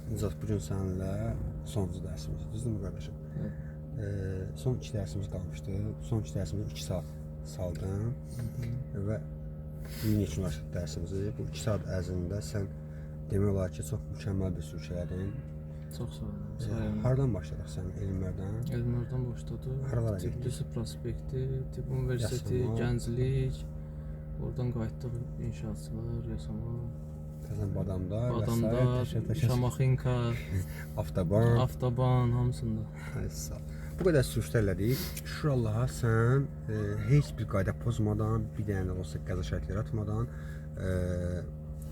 Nicat, bugün səninlə sonuncu dərsimiz, düzdürmü qardaşım? Son 2 dərsimiz qalmışdı. Son 2 dərsimizi 2 saat saldım və Unique Universitet dərsimizi bu 2 saat ərzində sən demək olar ki, çox mükəmməl bir sürüş elədin. Çox sağ olun. Hardan başladıq sən elmlərdən? Elmlərdən başladı. Haralara getdin? Tiflis prospekti, Tibb Universiteti, Yasama. Gənclik. Oradan qayıtdıq inşaatçılar, Yasama, Badamdar, Badamdar, Şamaxinka, Avtoban hamısında. Sağ ol. Bu qədər sürüşlər elədik. Şükür Allaha sən heç bir qayda pozmadan, bir dənə də olsa qəza şərtləri atmadan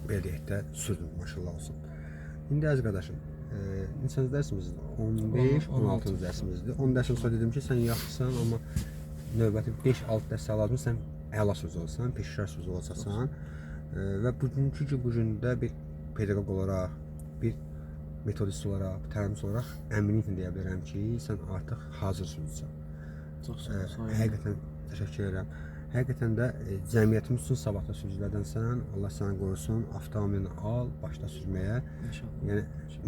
belə deyək də sürdün, maşallah olsun. İndi əziz qardaşım, neçənci dərsimizdir? 15, 16-cı dərsimizdir. 10 dərsin sonra dedim ki, sən yaxşısan, amma növbəti 5-6 dərs lazımdır, sən əla sözü olsan, peşəkar sözü olacaqsan. Və bugünkü gündə bir pedaqoq olaraq, bir metodist olaraq, təlimçi olaraq əminliklə deyə bilərəm ki, sən artıq hazır sürücüsən. Çox sağ olun. Həqiqətən təşəkkür edirəm. Həqiqətən də cəmiyyətimiz üçün savadlı sürücülərdənsən. Allah səni qorusun, avtomobilini al, başla sürməyə. İnşallah. Yəni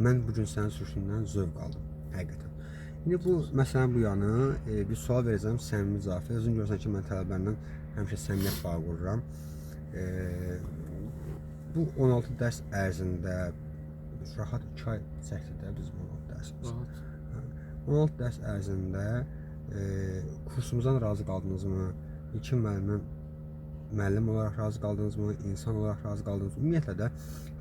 mən bu gün sənin sürüşündən zövq aldım, həqiqətən. İndi bu məsələnin bu yanı bir sual verəcəm, səmimi cavab ver. Özün görürsən ki, mən tələbələrlə həmişə səmimiyyət bağı qururam. Bu 16 dərs ərzində rahat 2 ay çəkdi də bizim 16 dərsimiz. Rahat. 16 dərs ərzində kursumuzdan razı qaldınızmı? İlkin müəllim olaraq razı qaldınızmı? İnsan olaraq razı qaldınızmı? Ümumiyyətlə də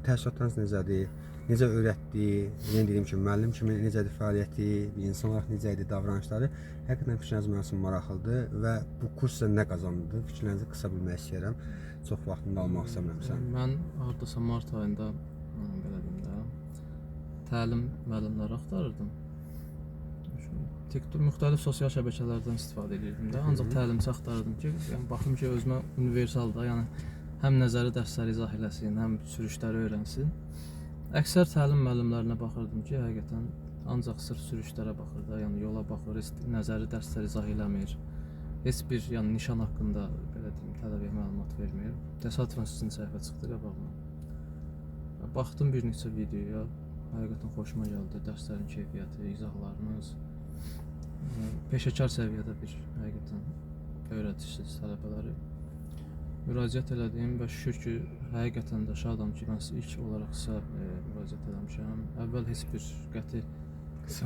təəssüratlarınız necədir? Necə öyrətdi? Yəni dediyim kimi, müəllim kimi necədir fəaliyyəti? Bir insan olaraq necə idi davranışları? Həqiqətən fikriniz mənim üçün maraqlıdır və bu kurs sizə nə qazandırdı? Fikirlərinizi qısa bilmək istəyirəm. Çox vaxtını almaq istəmirəm. Mən hardasa mart ayında belə deyim də, təlim müəllimləri axtarırdım. TikTok müxtəlif sosial şəbəkələrdən istifadə edirdim də, ancaq təlimçi axtarırdım ki, yəni baxım ki, özümə universal da, yəni həm nəzəri dərsləri izah eləsin, həm sürüşləri öyrənsin. Əksər təlim müəllimlərinə baxırdım ki, həqiqətən ancaq sırf sürüşlərə baxır da, yəni yola baxır, nəzəri dərsləri izah eləmir. Heç bir yəni nişan haqqında belə deyim, tələbəyə məlumat vermir. Təsadüfən sizin səhifə çıxdı qabağıma. Baxdım bir neçə videoya, həqiqətən xoşuma gəldi dərslərin keyfiyyəti, izahlarınız. Peşəkar səviyyədə bir həqiqətən öyrətirsiniz tələbələri. Müraciət elədim və şükür ki, həqiqətən də şadam ki, mən ilk olaraq sizə müraciət eləmişəm. Əvvəl heç bir qəti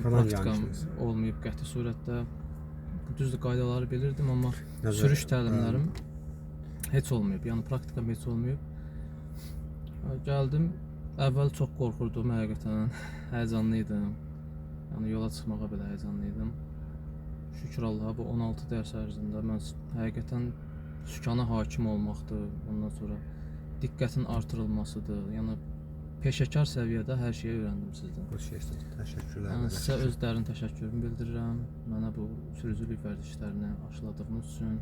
praktikam olmayıb qəti surətdə. Düzdür, qaydaları bilirdim, amma sürüş təlimlərim heç olmayıb, yəni praktikam heç olmayıb. Gəldim, əvvəl çox qorxurdum həqiqətən, həyəcanlıydım. Yəni yola çıxmağa belə həyəcanlıydım. Şükür Allaha, bu 16 dərs ərzində mən həqiqətən sükana hakim olmaqdır, ondan sonra diqqətin artırılmasıdır. Yəni peşəkar səviyyədə hər şeyi öyrəndim sizdən. Bu şeydir. Təşəkkürlər. Yəni sizə öz dərin təşəkkürümü bildirirəm. Mənə bu sürücülük vərdişlərini aşıladığınız üçün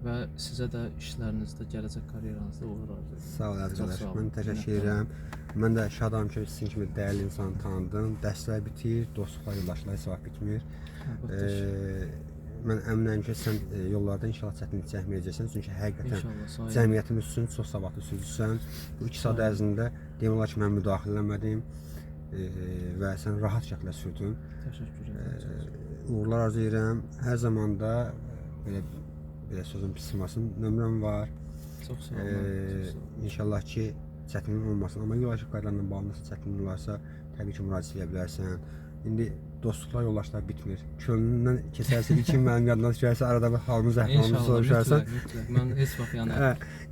və sizə də işlərinizdə, gələcək karyeranızda uğur arzu edirəm. Sağ ol arkadaş. Mən təşəkkür edirəm. Mən də şadam ki, sizin kimi dəyərli insanı tanıdım. Dərslər bitir, dostluqlar, yoldaşlıqlar heç vaxt bitmir. Mən əminəm ki, sən yollarda inşallah çətinlik çəkməyəcəksən, çünki həqiqətən cəmiyyətimiz üçün çox savadlı sürücüsən. Bu 2 saat ərzində demək olar ki, mən müdaxilə eləmədim və sən rahat şəkildə sürdün. Təşəkkür edirəm. Uğurlar arzu edirəm. Hər zaman da belə sözün pis olmasın, nömrəm var. Çox sağ olun. İnşallah ki, çətinlik olmasın. Amma yol aşıq qaydalarla bağlı nəsə çətinlik varsa, təbii ki, müraciət edə bilərsən. İndi dostluqlar, yoldaşlar bitmir. Könlündən keçərsə, ilkin mənim yadına düşərsə, arada bir halımız, əhvalımızı soruşarsan. Mütləq. Mən heç vaxt yəni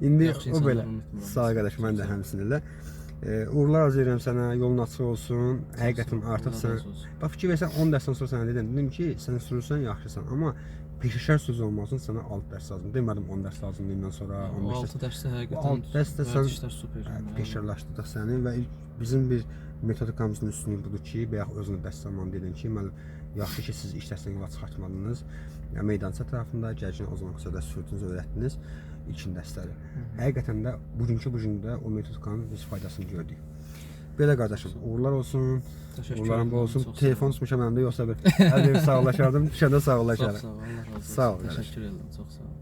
İndi yaxşı o belə. insanları unutmuram. Sağ ol qardaş, mən də həmçinin. Uğurlar arzu edirəm sənə, yolun açıq olsun. Həqiqətən artıq sən bax fikir versən 10 dərsdən sonra sənə dedim ki, sən sürürsən yaxşısan, amma peşəkar sözü olmasın sənə 6 dərs lazımdır. Demədim 10 dərs lazımdır bundan sonra 15 dərs. 6 dərsdə həqiqətən vərdişlər super. Peşəkarlaşdırdıq səni və bizim bir metodikamızın üstünlüyü budur ki, bayaq özünə dərs zamanı dedin ki, yaxşı ki, siz işləsən yola çıxartmadınız. Meydança tərəfində gələcək o zaman qısa dərs sürdünüz, öyrətdiniz ilkin dərsləri. Həqiqətən də bugünkü gündə o metodikanın biz faydasını gördük. Belə qardaşım, uğurlar olsun. Uğurların bol olsun. Telefon tutmuşam məndə, yoxsa bir əldə sağlaşardım, düşəndə sağlaşarım. Çox sağ ol, Allah razı olsun. Sağ ol. Təşəkkür edirəm, çox sağ ol.